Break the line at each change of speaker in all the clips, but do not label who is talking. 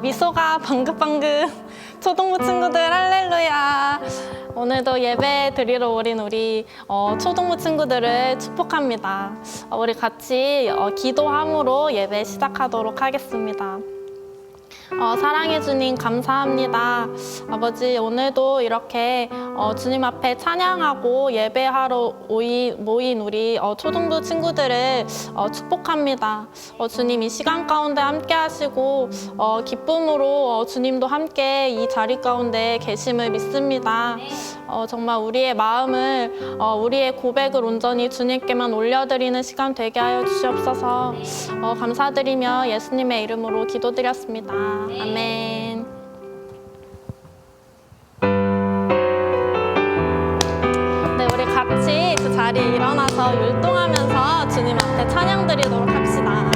미소가 방긋방긋 초동부 친구들 할렐루야. 오늘도 예배 드리러 오린 우리 초동부 친구들을 축복합니다. 우리 같이 기도함으로 예배 시작하도록 하겠습니다. 사랑해 주님 감사합니다. 아버지, 오늘도 이렇게 주님 앞에 찬양하고 예배하러 모인 우리 초등부 친구들을 축복합니다. 주님, 이 시간 가운데 함께 하시고 기쁨으로 주님도 함께 이 자리 가운데 계심을 믿습니다. 정말 우리의 마음을 우리의 고백을 온전히 주님께만 올려드리는 시간 되게 하여 주시옵소서. 감사드리며 예수님의 이름으로 기도드렸습니다. 아멘. 네, 우리 같이 그 자리에 일어나서 율동하면서 주님 앞에 찬양 드리도록 합시다.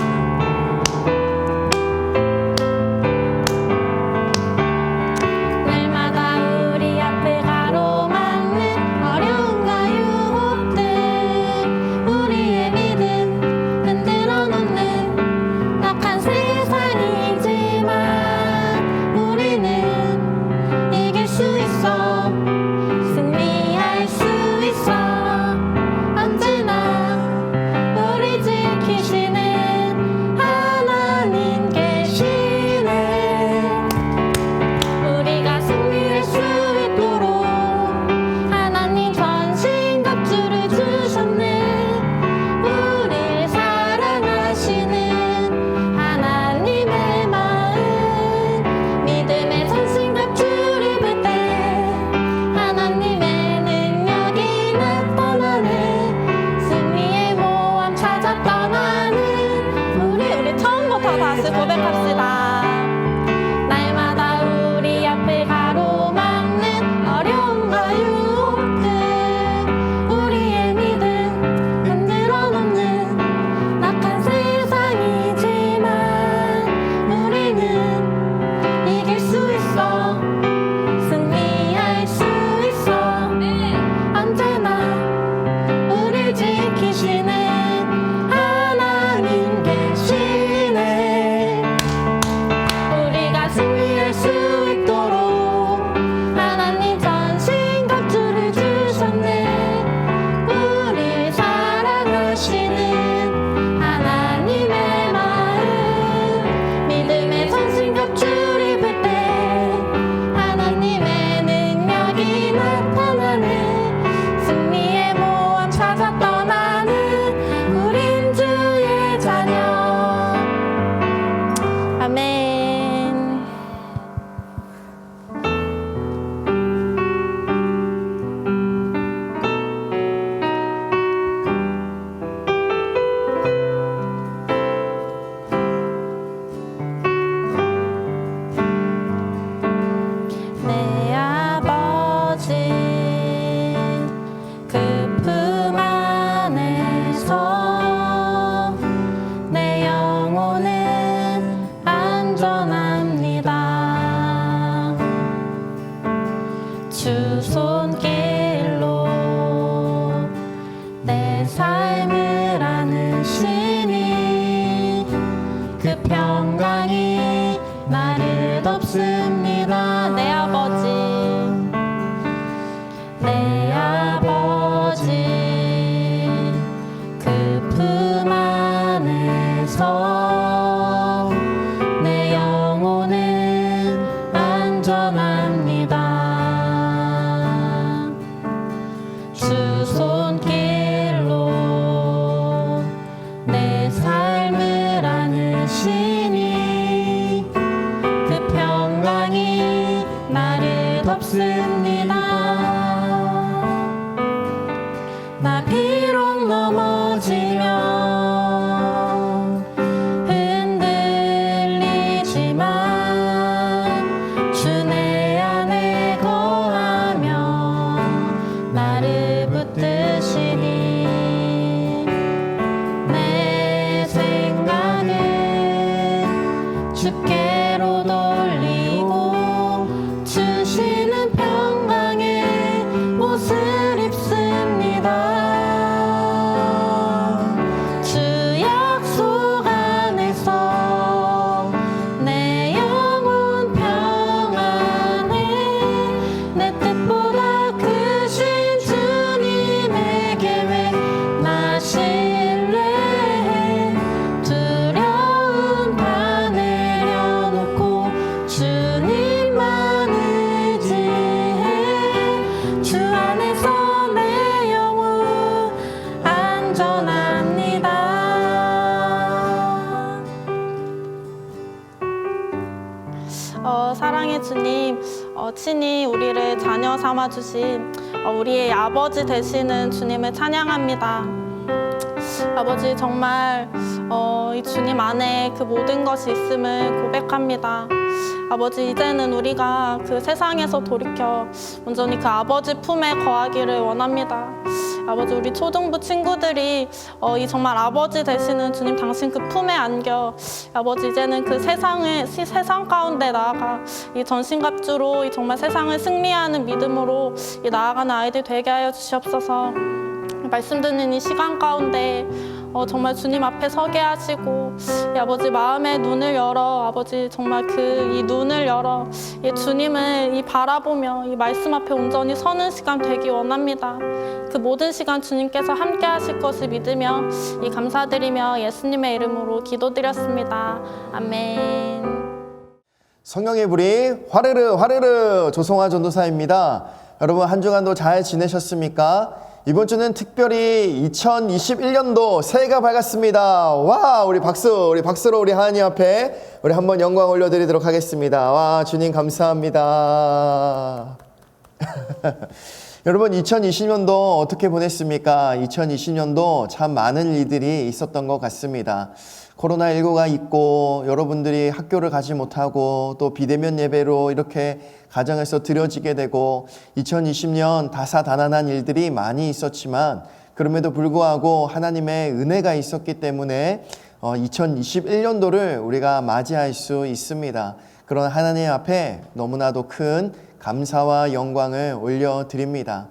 나 비록 넘어지면
사랑의 주님, 친히 우리를 자녀 삼아주신 우리의 아버지 되시는 주님을 찬양합니다. 아버지, 정말 이 주님 안에 그 모든 것이 있음을 고백합니다. 아버지, 이제는 우리가 그 세상에서 돌이켜 온전히 그 아버지 품에 거하기를 원합니다. 아버지, 우리 초등부 친구들이 이 정말 아버지 되시는 주님 당신 그 품에 안겨 아버지, 이제는 그 세상 가운데 나아가 이 전신갑주로 이 정말 세상을 승리하는 믿음으로 이 나아가는 아이들 되게 하여 주시옵소서. 말씀 듣는 이 시간 가운데 정말 주님 앞에 서게 하시고 이 아버지 마음의 눈을 열어 아버지 정말 그 이 눈을 열어 이 주님을 이 바라보며 이 말씀 앞에 온전히 서는 시간 되기 원합니다. 그 모든 시간 주님께서 함께 하실 것을 믿으며 이 감사드리며 예수님의 이름으로 기도드렸습니다. 아멘.
성령의 불이 화르르 화르르 조성화 전도사입니다. 여러분 한 주간도 잘 지내셨습니까? 이번 주는 특별히 2021년도 새해가 밝았습니다. 와, 우리 박수로 우리 하나님 앞에 우리 한번 영광 올려드리도록 하겠습니다. 와, 주님 감사합니다. 여러분 2020년도 어떻게 보냈습니까? 2020년도 참 많은 일들이 있었던 것 같습니다. 코로나19가 있고 여러분들이 학교를 가지 못하고 또 비대면 예배로 이렇게 가정에서 드려지게 되고 2020년 다사다난한 일들이 많이 있었지만 그럼에도 불구하고 하나님의 은혜가 있었기 때문에 2021년도를 우리가 맞이할 수 있습니다. 그런 하나님 앞에 너무나도 큰 감사와 영광을 올려드립니다.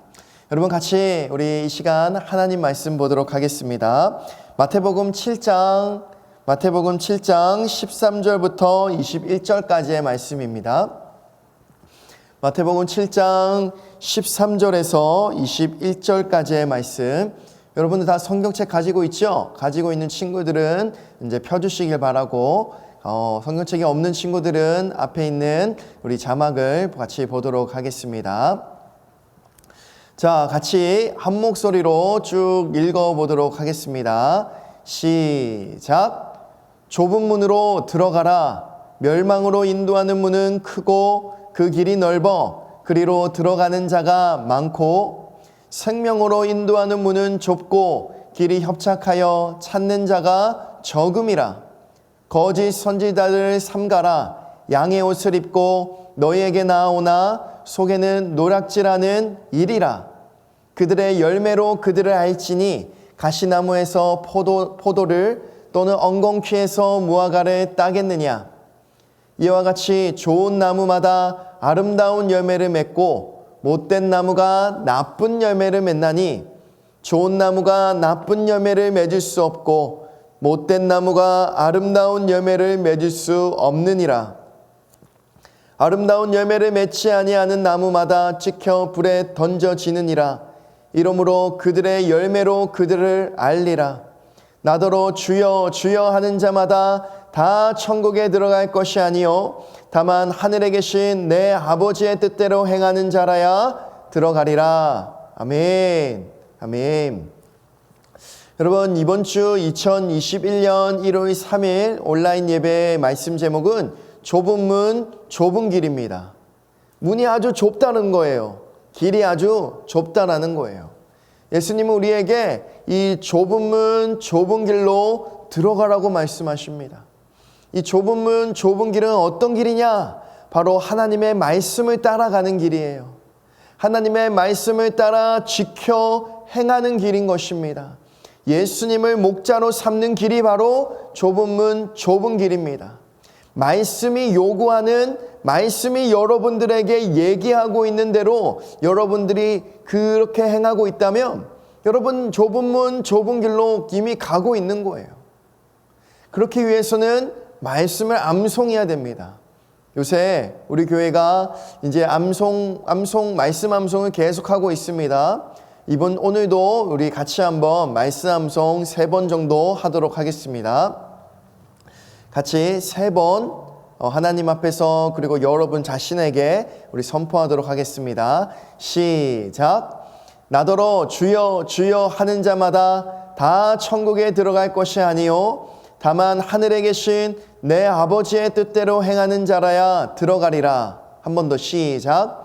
여러분 같이 우리 이 시간 하나님 말씀 보도록 하겠습니다. 마태복음 7장 13절부터 21절까지의 말씀입니다. 마태복음 7장 13절에서 21절까지의 말씀. 여러분들 다 성경책 가지고 있죠? 가지고 있는 친구들은 이제 펴주시길 바라고, 성경책이 없는 친구들은 앞에 있는 우리 자막을 같이 보도록 하겠습니다. 자, 같이 한 목소리로 쭉 읽어보도록 하겠습니다. 시작. 좁은 문으로 들어가라. 멸망으로 인도하는 문은 크고 그 길이 넓어 그리로 들어가는 자가 많고 생명으로 인도하는 문은 좁고 길이 협착하여 찾는 자가 적음이라. 거짓 선지자들을 삼가라. 양의 옷을 입고 너희에게 나아오나 속에는 노략질하는 일이라. 그들의 열매로 그들을 알지니 가시나무에서 포도를 또는 엉겅퀴에서 무화과를 따겠느냐. 이와 같이 좋은 나무마다 아름다운 열매를 맺고 못된 나무가 나쁜 열매를 맺나니 좋은 나무가 나쁜 열매를 맺을 수 없고 못된 나무가 아름다운 열매를 맺을 수 없느니라. 아름다운 열매를 맺지 아니하는 나무마다 찍혀 불에 던져지느니라. 이러므로 그들의 열매로 그들을 알리라. 나더러 주여 주여 하는 자마다 다 천국에 들어갈 것이 아니요 다만 하늘에 계신 내 아버지의 뜻대로 행하는 자라야 들어가리라. 아멘. 아멘. 여러분 이번 주 2021년 1월 3일 온라인 예배 말씀 제목은 좁은 문 좁은 길입니다. 문이 아주 좁다는 거예요. 길이 아주 좁다라는 거예요. 예수님은 우리에게 이 좁은 문, 좁은 길로 들어가라고 말씀하십니다. 이 좁은 문, 좁은 길은 어떤 길이냐? 바로 하나님의 말씀을 따라가는 길이에요. 하나님의 말씀을 따라 지켜 행하는 길인 것입니다. 예수님을 목자로 삼는 길이 바로 좁은 문, 좁은 길입니다. 말씀이 요구하는, 말씀이 여러분들에게 얘기하고 있는 대로 여러분들이 그렇게 행하고 있다면 여러분 좁은 문, 좁은 길로 이미 가고 있는 거예요. 그렇기 위해서는 말씀을 암송해야 됩니다. 요새 우리 교회가 이제 말씀 암송을 계속하고 있습니다. 오늘도 우리 같이 한번 말씀 암송 3번 정도 하도록 하겠습니다. 같이 3번 하나님 앞에서 그리고 여러분 자신에게 우리 선포하도록 하겠습니다. 시작. 나더러 주여 주여 하는 자마다 다 천국에 들어갈 것이 아니요 다만 하늘에 계신 내 아버지의 뜻대로 행하는 자라야 들어가리라. 한 번 더 시작.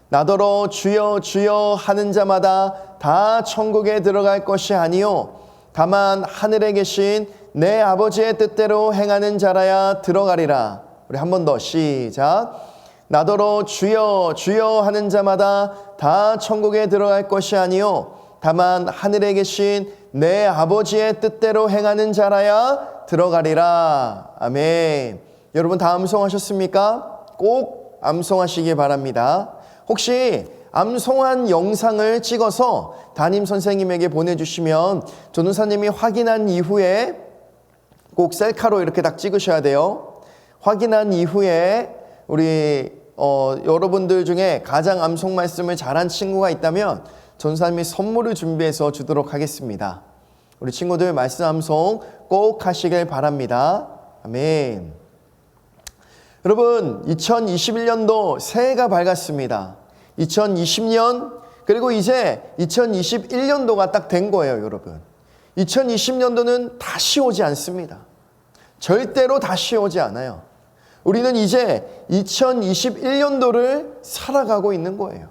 나더러 주여 주여 하는 자마다 다 천국에 들어갈 것이 아니요 다만 하늘에 계신 내 아버지의 뜻대로 행하는 자라야 들어가리라. 우리 한 번 더 시작. 나더러 주여 주여 하는 자마다 다 천국에 들어갈 것이 아니요 다만 하늘에 계신 내 아버지의 뜻대로 행하는 자라야 들어가리라. 아멘. 여러분 다 암송하셨습니까? 꼭 암송하시기 바랍니다. 혹시 암송한 영상을 찍어서 담임 선생님에게 보내주시면 전도사님이 확인한 이후에 꼭 셀카로 이렇게 딱 찍으셔야 돼요. 확인한 이후에 우리 여러분들 중에 가장 암송 말씀을 잘한 친구가 있다면 전도사님이 선물을 준비해서 주도록 하겠습니다. 우리 친구들 말씀 암송 꼭 하시길 바랍니다. 아멘. 여러분 2021년도 새해가 밝았습니다. 2020년 그리고 이제 2021년도가 딱 된 거예요, 여러분. 2020년도는 다시 오지 않습니다. 절대로 다시 오지 않아요. 우리는 이제 2021년도를 살아가고 있는 거예요.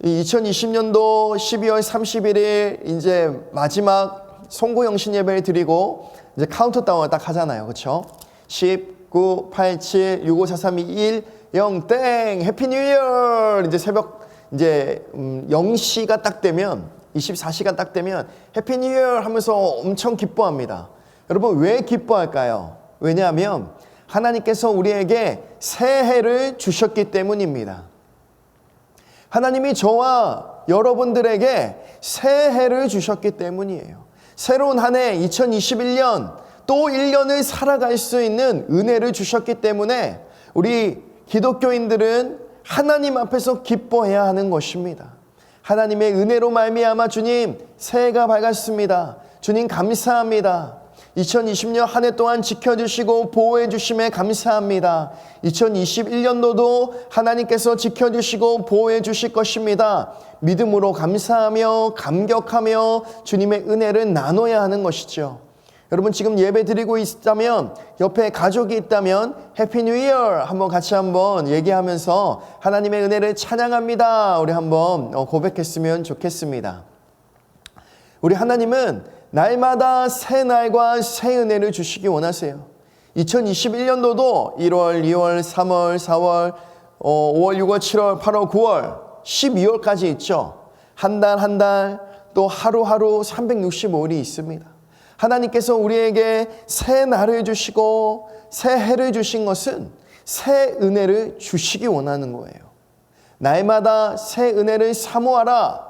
2020년도 12월 31일 이제 마지막 송구영신 예배를 드리고 이제 카운트다운을 딱 하잖아요. 그렇죠? 10, 9, 8, 7, 6, 5, 4, 3, 2, 1, 0, 땡! 해피 뉴 이어! 이제 새벽 이제 0시가 딱 되면 24시간 딱 되면 해피 뉴 이어 하면서 엄청 기뻐합니다. 여러분 왜 기뻐할까요? 왜냐하면 하나님께서 우리에게 새해를 주셨기 때문입니다. 하나님이 저와 여러분들에게 새해를 주셨기 때문이에요. 새로운 한 해 2021년 또 1년을 살아갈 수 있는 은혜를 주셨기 때문에 우리 기독교인들은 하나님 앞에서 기뻐해야 하는 것입니다. 하나님의 은혜로 말미암아 주님 새해가 밝았습니다. 주님 감사합니다. 2020년 한 해 동안 지켜주시고 보호해 주심에 감사합니다. 2021년도도 하나님께서 지켜주시고 보호해 주실 것입니다. 믿음으로 감사하며 감격하며 주님의 은혜를 나눠야 하는 것이죠. 여러분 지금 예배 드리고 있다면 옆에 가족이 있다면 해피 뉴 이어 한번 같이 한번 얘기하면서 하나님의 은혜를 찬양합니다. 우리 한번 고백했으면 좋겠습니다. 우리 하나님은 날마다 새 날과 새 은혜를 주시기 원하세요. 2021년도도 1월, 2월, 3월, 4월, 5월, 6월, 7월, 8월, 9월, 12월까지 있죠. 한 달 한 달 또 하루하루 365일이 있습니다. 하나님께서 우리에게 새 날을 주시고 새 해를 주신 것은 새 은혜를 주시기 원하는 거예요. 날마다 새 은혜를 사모하라.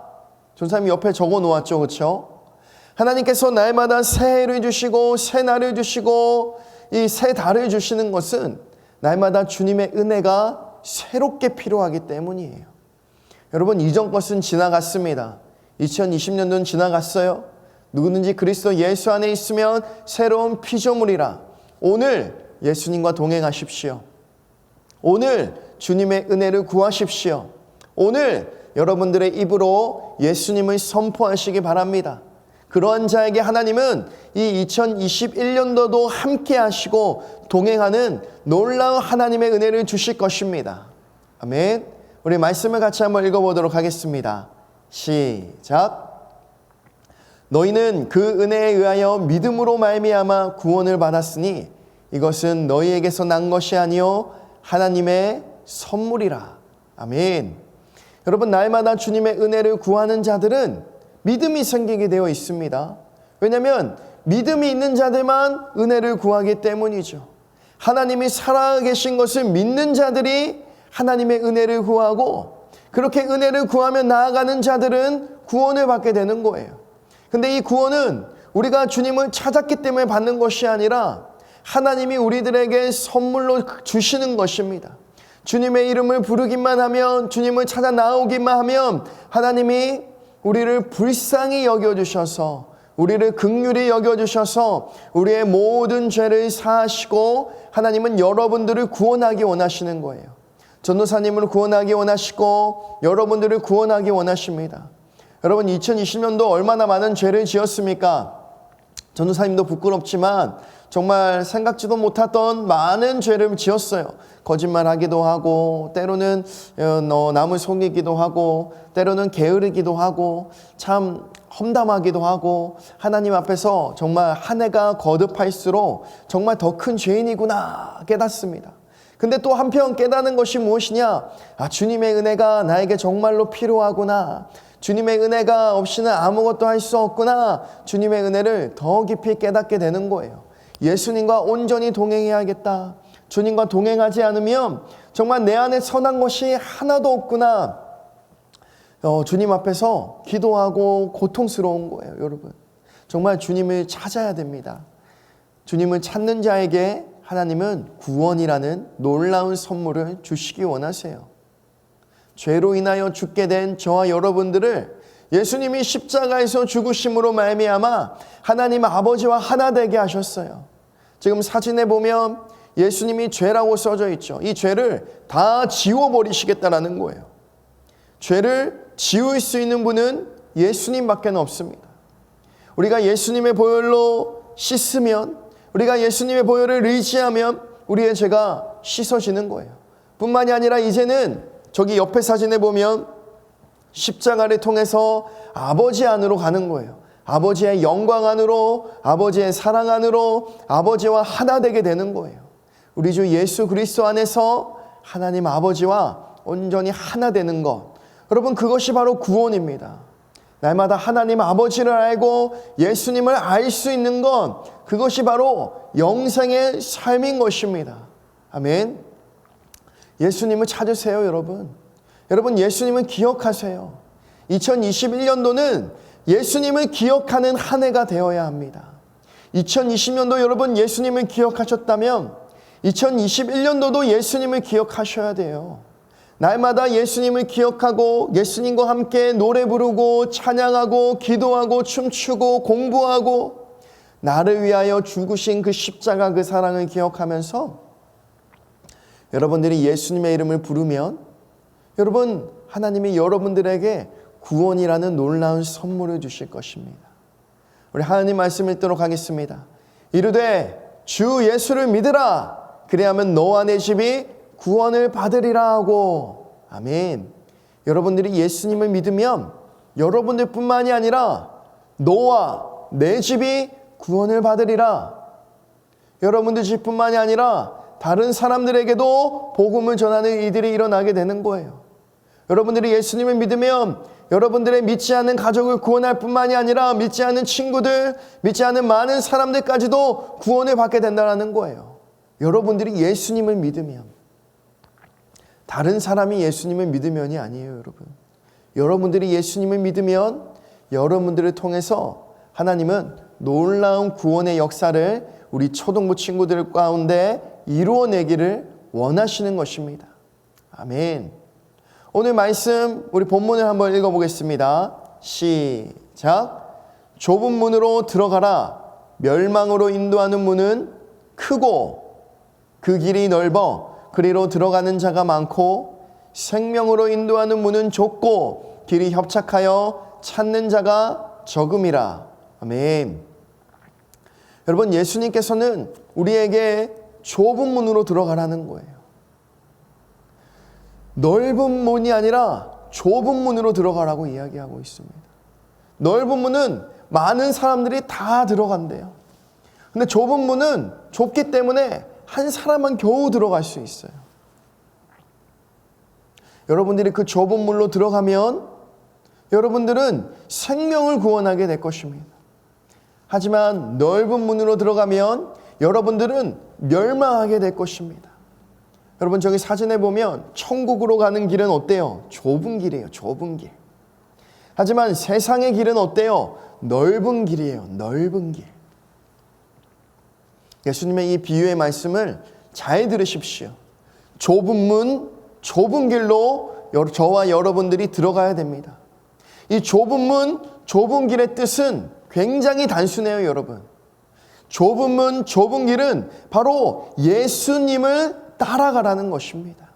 전사님이 옆에 적어 놓았죠. 그렇죠? 하나님께서 날마다 새 해를 주시고 새 날을 주시고 이 새 달을 주시는 것은 날마다 주님의 은혜가 새롭게 필요하기 때문이에요. 여러분 이전 것은 지나갔습니다. 2020년도는 지나갔어요. 누구든지 그리스도 예수 안에 있으면 새로운 피조물이라. 오늘 예수님과 동행하십시오. 오늘 주님의 은혜를 구하십시오. 오늘 여러분들의 입으로 예수님을 선포하시기 바랍니다. 그러한 자에게 하나님은 이 2021년도도 함께 하시고 동행하는 놀라운 하나님의 은혜를 주실 것입니다. 아멘. 우리 말씀을 같이 한번 읽어보도록 하겠습니다. 시작. 너희는 그 은혜에 의하여 믿음으로 말미암아 구원을 받았으니 이것은 너희에게서 난 것이 아니요 하나님의 선물이라. 아멘. 여러분 날마다 주님의 은혜를 구하는 자들은 믿음이 생기게 되어 있습니다. 왜냐하면 믿음이 있는 자들만 은혜를 구하기 때문이죠. 하나님이 살아계신 것을 믿는 자들이 하나님의 은혜를 구하고 그렇게 은혜를 구하며 나아가는 자들은 구원을 받게 되는 거예요. 근데 이 구원은 우리가 주님을 찾았기 때문에 받는 것이 아니라 하나님이 우리들에게 선물로 주시는 것입니다. 주님의 이름을 부르기만 하면 주님을 찾아 나오기만 하면 하나님이 우리를 불쌍히 여겨주셔서 우리를 긍휼히 여겨주셔서 우리의 모든 죄를 사하시고 하나님은 여러분들을 구원하기 원하시는 거예요. 전도사님을 구원하기 원하시고 여러분들을 구원하기 원하십니다. 여러분 2020년도 얼마나 많은 죄를 지었습니까? 전도사님도 부끄럽지만 정말 생각지도 못했던 많은 죄를 지었어요. 거짓말하기도 하고, 때로는 남을 속이기도 하고, 때로는 게으르기도 하고, 참 험담하기도 하고, 하나님 앞에서 정말 한 해가 거듭할수록 정말 더 큰 죄인이구나 깨닫습니다. 근데 또 한편 깨닫는 것이 무엇이냐? 주님의 은혜가 나에게 정말로 필요하구나. 주님의 은혜가 없이는 아무것도 할 수 없구나. 주님의 은혜를 더 깊이 깨닫게 되는 거예요. 예수님과 온전히 동행해야겠다. 주님과 동행하지 않으면 정말 내 안에 선한 것이 하나도 없구나. 주님 앞에서 기도하고 고통스러운 거예요, 여러분. 정말 주님을 찾아야 됩니다. 주님을 찾는 자에게 하나님은 구원이라는 놀라운 선물을 주시기 원하세요. 죄로 인하여 죽게 된 저와 여러분들을 예수님이 십자가에서 죽으심으로 말미암아 하나님 아버지와 하나 되게 하셨어요. 지금 사진에 보면 예수님이 죄라고 써져 있죠. 이 죄를 다 지워버리시겠다라는 거예요. 죄를 지울 수 있는 분은 예수님밖에 없습니다. 우리가 예수님의 보혈로 씻으면, 우리가 예수님의 보혈을 의지하면 우리의 죄가 씻어지는 거예요. 뿐만이 아니라 이제는 저기 옆에 사진에 보면 십자가를 통해서 아버지 안으로 가는 거예요. 아버지의 영광 안으로, 아버지의 사랑 안으로 아버지와 하나 되게 되는 거예요. 우리 주 예수 그리스도 안에서 하나님 아버지와 온전히 하나 되는 것, 여러분 그것이 바로 구원입니다. 날마다 하나님 아버지를 알고 예수님을 알 수 있는 것, 그것이 바로 영생의 삶인 것입니다. 아멘. 예수님을 찾으세요, 여러분. 여러분 예수님을 기억하세요. 2021년도는 예수님을 기억하는 한 해가 되어야 합니다. 2020년도 여러분 예수님을 기억하셨다면 2021년도도 예수님을 기억하셔야 돼요. 날마다 예수님을 기억하고 예수님과 함께 노래 부르고 찬양하고 기도하고 춤추고 공부하고 나를 위하여 죽으신 그 십자가 그 사랑을 기억하면서 여러분들이 예수님의 이름을 부르면 여러분 하나님이 여러분들에게 구원이라는 놀라운 선물을 주실 것입니다. 우리 하나님 말씀 읽도록 하겠습니다. 이르되 주 예수를 믿으라. 그리하면 너와 내 집이 구원을 받으리라 하고. 아멘. 여러분들이 예수님을 믿으면 여러분들 뿐만이 아니라 너와 내 집이 구원을 받으리라. 여러분들 집뿐만이 아니라 다른 사람들에게도 복음을 전하는 일들이 일어나게 되는 거예요. 여러분들이 예수님을 믿으면 여러분들의 믿지 않는 가족을 구원할 뿐만이 아니라 믿지 않는 친구들, 믿지 않는 많은 사람들까지도 구원을 받게 된다는 거예요. 여러분들이 예수님을 믿으면, 다른 사람이 예수님을 믿으면이 아니에요, 여러분. 여러분들이 예수님을 믿으면 여러분들을 통해서 하나님은 놀라운 구원의 역사를 우리 초등부 친구들 가운데 이루어내기를 원하시는 것입니다. 아멘. 오늘 말씀 우리 본문을 한번 읽어보겠습니다. 시작. 좁은 문으로 들어가라. 멸망으로 인도하는 문은 크고 그 길이 넓어 그리로 들어가는 자가 많고 생명으로 인도하는 문은 좁고 길이 협착하여 찾는 자가 적음이라. 아멘. 여러분 예수님께서는 우리에게 좁은 문으로 들어가라는 거예요. 넓은 문이 아니라 좁은 문으로 들어가라고 이야기하고 있습니다. 넓은 문은 많은 사람들이 다 들어간대요. 근데 좁은 문은 좁기 때문에 한 사람만 겨우 들어갈 수 있어요. 여러분들이 그 좁은 문으로 들어가면 여러분들은 생명을 구원하게 될 것입니다. 하지만 넓은 문으로 들어가면 여러분들은 멸망하게 될 것입니다. 여러분 저기 사진에 보면 천국으로 가는 길은 어때요? 좁은 길이에요. 좁은 길. 하지만 세상의 길은 어때요? 넓은 길이에요. 넓은 길. 예수님의 이 비유의 말씀을 잘 들으십시오. 좁은 문, 좁은 길로 저와 여러분들이 들어가야 됩니다. 이 좁은 문, 좁은 길의 뜻은 굉장히 단순해요, 여러분. 좁은 문, 좁은 길은 바로 예수님을 따라가라는 것입니다.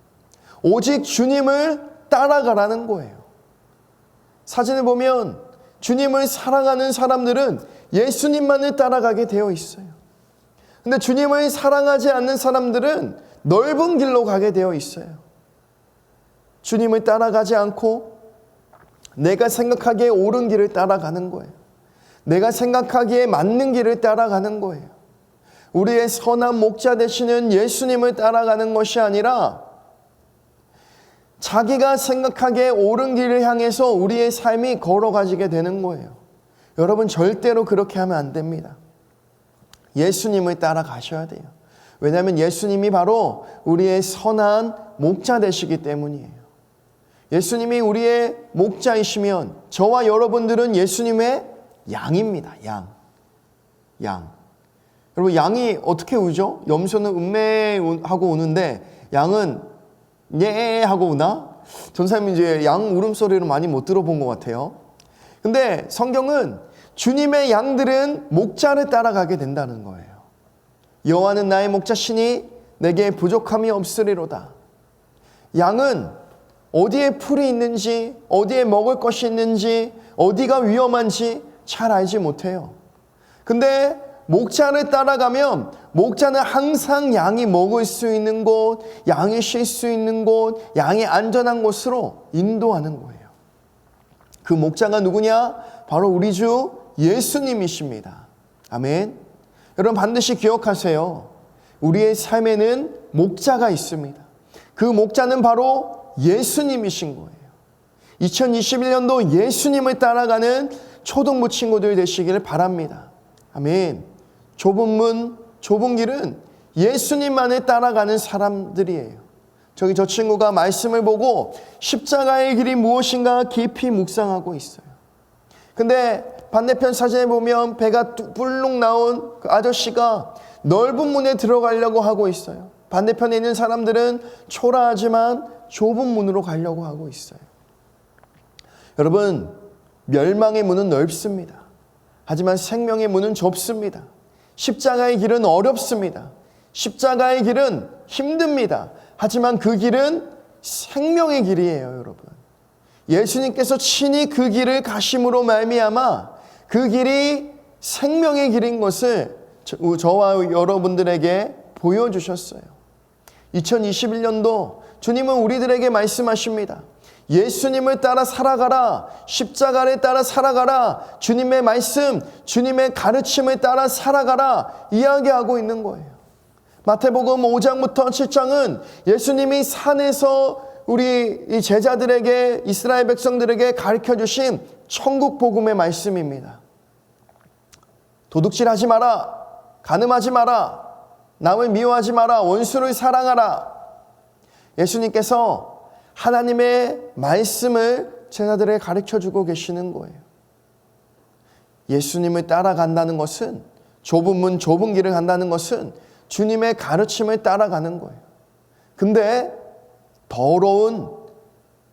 오직 주님을 따라가라는 거예요. 사진을 보면 주님을 사랑하는 사람들은 예수님만을 따라가게 되어 있어요. 근데 주님을 사랑하지 않는 사람들은 넓은 길로 가게 되어 있어요. 주님을 따라가지 않고 내가 생각하기에 옳은 길을 따라가는 거예요. 내가 생각하기에 맞는 길을 따라가는 거예요. 우리의 선한 목자 되시는 예수님을 따라가는 것이 아니라 자기가 생각하기에 옳은 길을 향해서 우리의 삶이 걸어가지게 되는 거예요. 여러분 절대로 그렇게 하면 안 됩니다. 예수님을 따라가셔야 돼요. 왜냐하면 예수님이 바로 우리의 선한 목자 되시기 때문이에요. 예수님이 우리의 목자이시면 저와 여러분들은 예수님의 양입니다. 양. 여러분 양이 어떻게 우죠? 염소는 음매하고 우는데 양은 예 하고 우나? 전사님 이제 양 울음소리를 많이 못 들어본 것 같아요. 근데 성경은 주님의 양들은 목자를 따라가게 된다는 거예요. 여호와는 나의 목자시니 내게 부족함이 없으리로다. 양은 어디에 풀이 있는지, 어디에 먹을 것이 있는지, 어디가 위험한지 잘 알지 못해요. 근데 목자를 따라가면 목자는 항상 양이 먹을 수 있는 곳, 양이 쉴 수 있는 곳, 양이 안전한 곳으로 인도하는 거예요. 그 목자가 누구냐? 바로 우리 주 예수님이십니다. 아멘. 여러분 반드시 기억하세요. 우리의 삶에는 목자가 있습니다. 그 목자는 바로 예수님이신 거예요. 2021년도 예수님을 따라가는 초등부 친구들 되시기를 바랍니다. 아멘. 좁은 문, 좁은 길은 예수님만을 따라가는 사람들이에요. 저 친구가 말씀을 보고 십자가의 길이 무엇인가 깊이 묵상하고 있어요. 근데 반대편 사진에 보면 배가 뿔룩 나온 그 아저씨가 넓은 문에 들어가려고 하고 있어요. 반대편에 있는 사람들은 초라하지만 좁은 문으로 가려고 하고 있어요. 여러분, 멸망의 문은 넓습니다. 하지만 생명의 문은 좁습니다. 십자가의 길은 어렵습니다. 십자가의 길은 힘듭니다. 하지만 그 길은 생명의 길이에요, 여러분. 예수님께서 친히 그 길을 가심으로 말미암아 그 길이 생명의 길인 것을 저와 여러분들에게 보여주셨어요. 2021년도 주님은 우리들에게 말씀하십니다. 예수님을 따라 살아가라. 십자가를 따라 살아가라. 주님의 말씀, 주님의 가르침을 따라 살아가라. 이야기하고 있는 거예요. 마태복음 5장부터 7장은 예수님이 산에서 우리 이 제자들에게, 이스라엘 백성들에게 가르쳐 주신 천국 복음의 말씀입니다. 도둑질하지 마라. 간음하지 마라. 남을 미워하지 마라. 원수를 사랑하라. 예수님께서 하나님의 말씀을 제자들에게 가르쳐주고 계시는 거예요. 예수님을 따라간다는 것은, 좁은 문, 좁은 길을 간다는 것은 주님의 가르침을 따라가는 거예요. 근데 더러운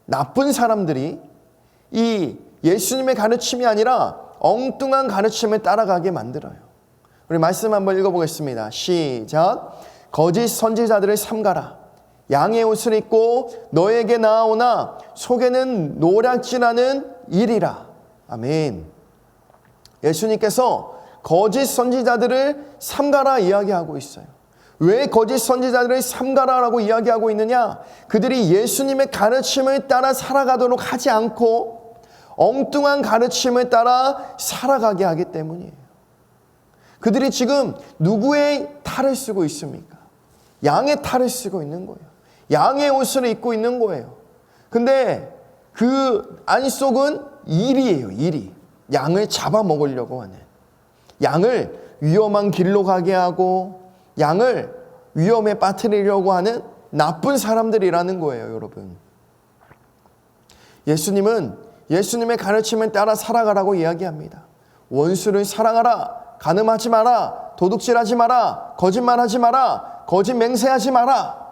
나쁜 사람들이 이 예수님의 가르침이 아니라 엉뚱한 가르침을 따라가게 만들어요. 우리 말씀 한번 읽어보겠습니다. 시작. 거짓 선지자들을 삼가라. 양의 옷을 입고 너에게 나아오나 속에는 노략질하는 일이라. 아멘. 예수님께서 거짓 선지자들을 삼가라 이야기하고 있어요. 왜 거짓 선지자들을 삼가라라고 이야기하고 있느냐? 그들이 예수님의 가르침을 따라 살아가도록 하지 않고 엉뚱한 가르침을 따라 살아가게 하기 때문이에요. 그들이 지금 누구의 탈을 쓰고 있습니까? 양의 탈을 쓰고 있는 거예요. 양의 옷을 입고 있는 거예요. 근데 그 안속은 일이에요. 일이. 양을 잡아먹으려고 하는, 양을 위험한 길로 가게 하고 양을 위험에 빠뜨리려고 하는 나쁜 사람들이라는 거예요, 여러분. 예수님은 예수님의 가르침을 따라 살아가라고 이야기합니다. 원수를 사랑하라. 간음하지 마라. 도둑질하지 마라. 거짓말하지 마라. 거짓 맹세하지 마라.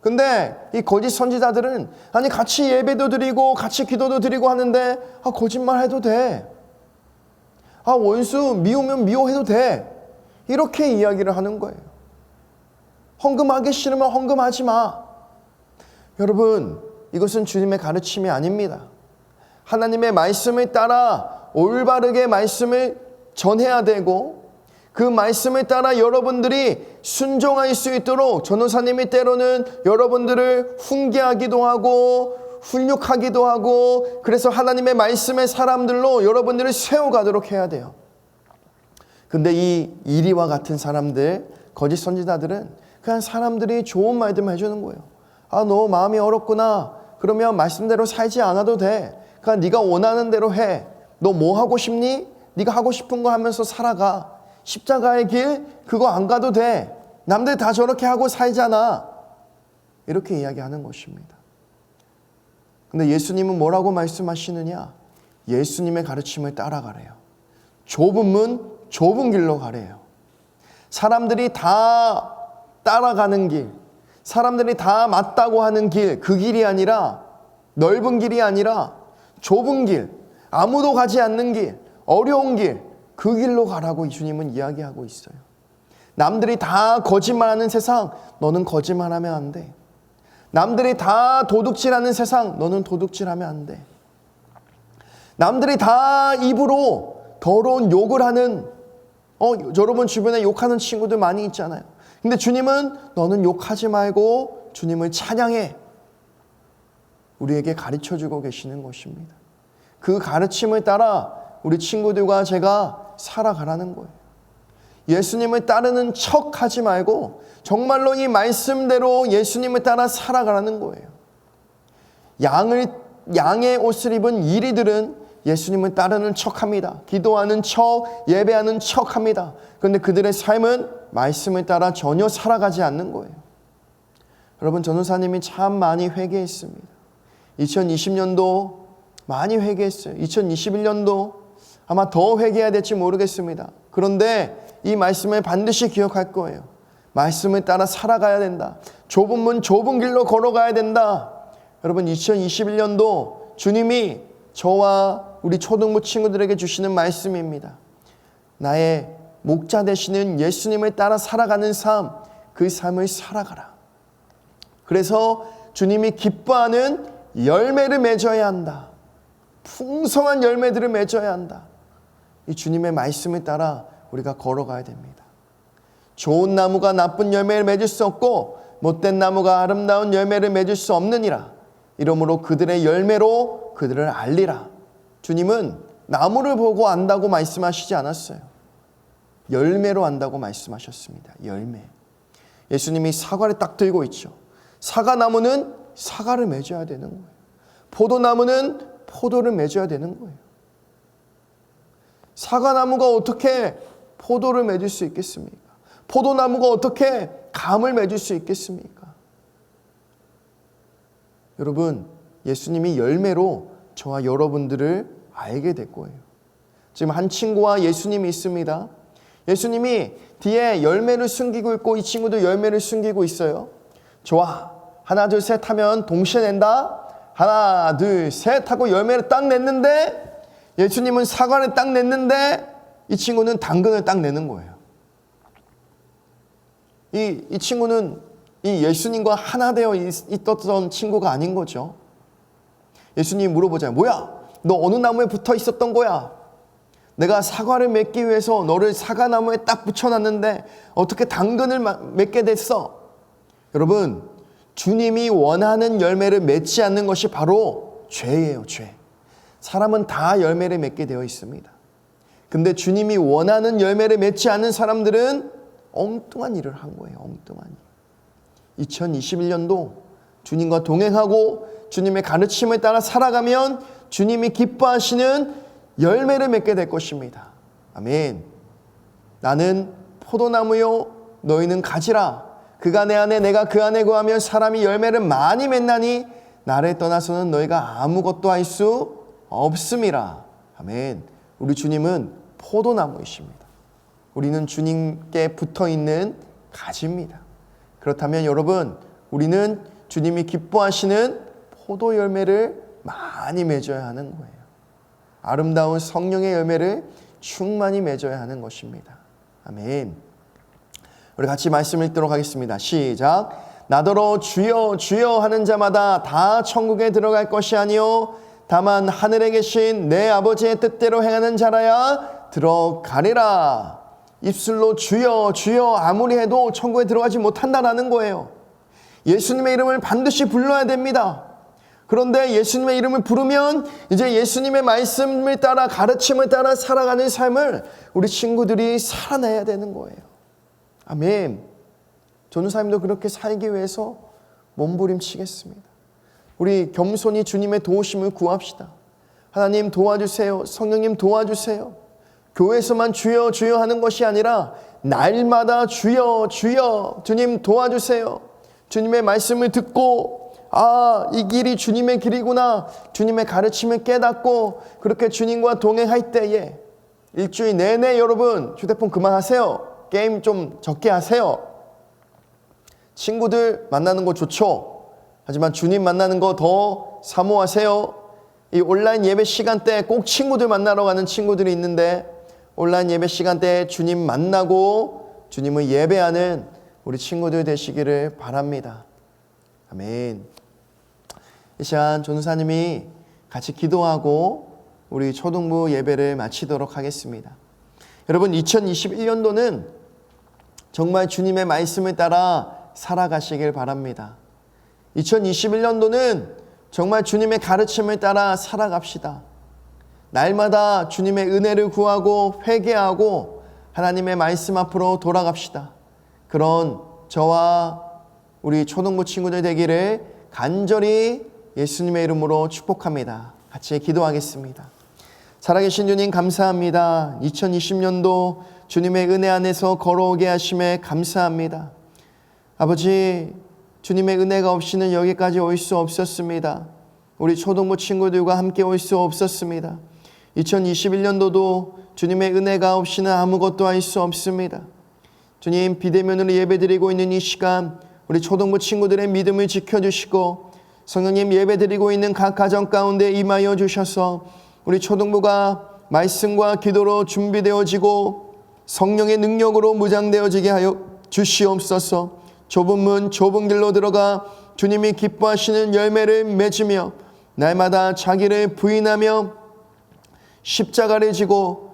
근데 이 거짓 선지자들은 아니 같이 예배도 드리고 같이 기도도 드리고 하는데 거짓말해도 돼. 원수 미우면 미워해도 돼. 이렇게 이야기를 하는 거예요. 헌금하기 싫으면 헌금하지 마. 여러분, 이것은 주님의 가르침이 아닙니다. 하나님의 말씀을 따라 올바르게 말씀을 전해야 되고 그 말씀에 따라 여러분들이 순종할 수 있도록 전도사님이 때로는 여러분들을 훈계하기도 하고 훈육하기도 하고 그래서 하나님의 말씀의 사람들로 여러분들을 세워가도록 해야 돼요. 근데 이 이리와 같은 사람들, 거짓 선지자들은 그냥 사람들이 좋은 말들만 해주는 거예요. 아, 너 마음이 어렵구나. 그러면 말씀대로 살지 않아도 돼. 그냥 네가 원하는 대로 해. 너 뭐 하고 싶니? 네가 하고 싶은 거 하면서 살아가. 십자가의 길 그거 안 가도 돼. 남들 다 저렇게 하고 살잖아. 이렇게 이야기하는 것입니다. 근데 예수님은 뭐라고 말씀하시느냐? 예수님의 가르침을 따라가래요. 좁은 문, 좁은 길로 가래요. 사람들이 다 따라가는 길, 사람들이 다 맞다고 하는 길, 그 길이 아니라 넓은 길이 아니라 좁은 길, 아무도 가지 않는 길, 어려운 길, 그 길로 가라고 주님은 이야기하고 있어요. 남들이 다 거짓말하는 세상, 너는 거짓말하면 안 돼. 남들이 다 도둑질하는 세상, 너는 도둑질하면 안 돼. 남들이 다 입으로 더러운 욕을 하는 여러분 주변에 욕하는 친구들 많이 있잖아요. 근데 주님은 너는 욕하지 말고 주님을 찬양해. 우리에게 가르쳐주고 계시는 것입니다. 그 가르침을 따라 우리 친구들과 제가 살아가라는 거예요. 예수님을 따르는 척 하지 말고 정말로 이 말씀대로 예수님을 따라 살아가라는 거예요. 양의 옷을 입은 이리들은 예수님을 따르는 척합니다. 기도하는 척, 예배하는 척합니다. 그런데 그들의 삶은 말씀을 따라 전혀 살아가지 않는 거예요. 여러분, 전도사님이 참 많이 회개했습니다. 2020년도 많이 회개했어요. 2021년도 아마 더 회개해야 될지 모르겠습니다. 그런데 이 말씀을 반드시 기억할 거예요. 말씀을 따라 살아가야 된다. 좁은 문, 좁은 길로 걸어가야 된다. 여러분, 2021년도 주님이 저와 우리 초등부 친구들에게 주시는 말씀입니다. 나의 목자 되시는 예수님을 따라 살아가는 삶, 그 삶을 살아가라. 그래서 주님이 기뻐하는 열매를 맺어야 한다. 풍성한 열매들을 맺어야 한다. 이 주님의 말씀을 따라 우리가 걸어가야 됩니다. 좋은 나무가 나쁜 열매를 맺을 수 없고 못된 나무가 아름다운 열매를 맺을 수 없느니라. 이러므로 그들의 열매로 그들을 알리라. 주님은 나무를 보고 안다고 말씀하시지 않았어요. 열매로 안다고 말씀하셨습니다. 열매. 예수님이 사과를 딱 들고 있죠. 사과나무는 사과를 맺어야 되는 거예요. 포도나무는 포도를 맺어야 되는 거예요. 사과나무가 어떻게 포도를 맺을 수 있겠습니까? 포도나무가 어떻게 감을 맺을 수 있겠습니까? 여러분, 예수님이 열매로 저와 여러분들을 알게 될 거예요. 지금 한 친구와 예수님이 있습니다. 예수님이 뒤에 열매를 숨기고 있고 이 친구도 열매를 숨기고 있어요. 좋아. 하나 둘 셋 하면 동시에 낸다. 하나 둘 셋 하고 열매를 딱 냈는데 예수님은 사과를 딱 냈는데 이 친구는 당근을 딱 내는 거예요. 이 친구는 이 예수님과 하나 되어 있었던 친구가 아닌 거죠. 예수님이 물어보잖아요. 뭐야? 너 어느 나무에 붙어 있었던 거야? 내가 사과를 맺기 위해서 너를 사과나무에 딱 붙여놨는데 어떻게 당근을 맺게 됐어? 여러분, 주님이 원하는 열매를 맺지 않는 것이 바로 죄예요, 죄. 사람은 다 열매를 맺게 되어 있습니다. 근데 주님이 원하는 열매를 맺지 않는 사람들은 엉뚱한 일을 한 거예요, 엉뚱한 일. 2021년도 주님과 동행하고 주님의 가르침을 따라 살아가면 주님이 기뻐하시는 열매를 맺게 될 것입니다. 아멘. 나는 포도나무요, 너희는 가지라. 그가 내 안에 내가 그 안에 거하며 사람이 열매를 많이 맺나니 나를 떠나서는 너희가 아무것도 할 수 없음이라. 아멘. 우리 주님은 포도나무이십니다. 우리는 주님께 붙어있는 가지입니다. 그렇다면 여러분, 우리는 주님이 기뻐하시는 포도 열매를 많이 맺어야 하는 거예요. 아름다운 성령의 열매를 충만히 맺어야 하는 것입니다. 아멘. 우리 같이 말씀 읽도록 하겠습니다. 시작. 나더러 주여 주여 하는 자마다 다 천국에 들어갈 것이 아니요 다만 하늘에 계신 내 아버지의 뜻대로 행하는 자라야 들어가리라. 입술로 주여 주여 아무리 해도 천국에 들어가지 못한다라는 거예요. 예수님의 이름을 반드시 불러야 됩니다. 그런데 예수님의 이름을 부르면 이제 예수님의 말씀을 따라 가르침을 따라 살아가는 삶을 우리 친구들이 살아내야 되는 거예요. 아멘. 전도사님도 그렇게 살기 위해서 몸부림치겠습니다. 우리 겸손히 주님의 도우심을 구합시다. 하나님 도와주세요. 성령님 도와주세요. 교회에서만 주여 주여 하는 것이 아니라 날마다 주여 주여 주님 도와주세요. 주님의 말씀을 듣고 이 길이 주님의 길이구나. 주님의 가르침을 깨닫고 그렇게 주님과 동행할 때에 일주일 내내 여러분 휴대폰 그만하세요. 게임 좀 적게 하세요. 친구들 만나는 거 좋죠. 하지만 주님 만나는 거 더 사모하세요. 이 온라인 예배 시간대에 꼭 친구들 만나러 가는 친구들이 있는데 온라인 예배 시간대에 주님 만나고 주님을 예배하는 우리 친구들 되시기를 바랍니다. 아멘. 이 시간 전도사님이 같이 기도하고 우리 초등부 예배를 마치도록 하겠습니다. 여러분 2021년도는 정말 주님의 말씀을 따라 살아가시길 바랍니다. 2021년도는 정말 주님의 가르침을 따라 살아갑시다. 날마다 주님의 은혜를 구하고 회개하고 하나님의 말씀 앞으로 돌아갑시다. 그런 저와 우리 초등부 친구들 되기를 간절히 예수님의 이름으로 축복합니다. 같이 기도하겠습니다. 살아계신 주님 감사합니다. 2020년도 주님의 은혜 안에서 걸어오게 하심에 감사합니다. 아버지, 주님의 은혜가 없이는 여기까지 올 수 없었습니다. 우리 초등부 친구들과 함께 올 수 없었습니다. 2021년도도 주님의 은혜가 없이는 아무것도 할 수 없습니다. 주님, 비대면으로 예배드리고 있는 이 시간 우리 초등부 친구들의 믿음을 지켜주시고 성령님 예배드리고 있는 각 가정 가운데 임하여 주셔서 우리 초등부가 말씀과 기도로 준비되어지고 성령의 능력으로 무장되어지게 하여 주시옵소서. 좁은 문 좁은 길로 들어가 주님이 기뻐하시는 열매를 맺으며 날마다 자기를 부인하며 십자가를 지고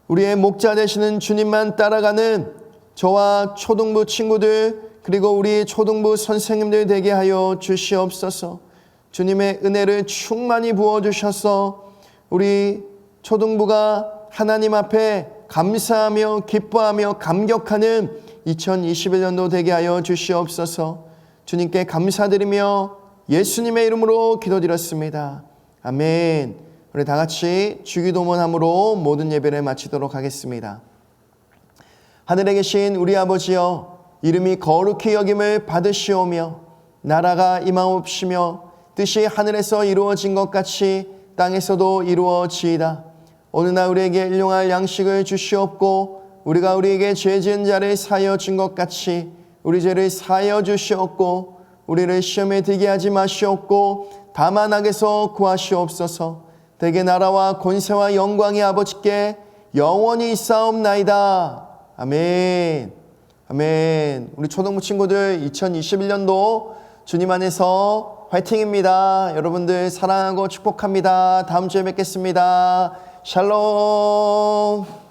우리의 목자 되시는 주님만 따라가는 저와 초등부 친구들 그리고 우리 초등부 선생님들 되게 하여 주시옵소서. 주님의 은혜를 충만히 부어주셔서 우리 초등부가 하나님 앞에 감사하며 기뻐하며 감격하는 2021년도 되게 하여 주시옵소서. 주님께 감사드리며 예수님의 이름으로 기도드렸습니다. 아멘. 우리 다 같이 주기도문함으로 모든 예배를 마치도록 하겠습니다. 하늘에 계신 우리 아버지여, 이름이 거룩히 여김을 받으시오며 나라가 임하옵시며 뜻이 하늘에서 이루어진 것 같이 땅에서도 이루어지이다. 오늘날 우리에게 일용할 양식을 주시옵고 우리가 우리에게 죄 지은 자를 사하여 준 것 같이 우리 죄를 사하여 주시옵고 우리를 시험에 들게 하지 마시옵고 다만 악에서 구하시옵소서. 대개 나라와 권세와 영광이 아버지께 영원히 있사옵나이다. 아멘. 아멘. 우리 초등부 친구들 2021년도 주님 안에서 화이팅입니다. 여러분들 사랑하고 축복합니다. 다음 주에 뵙겠습니다. 샬롬.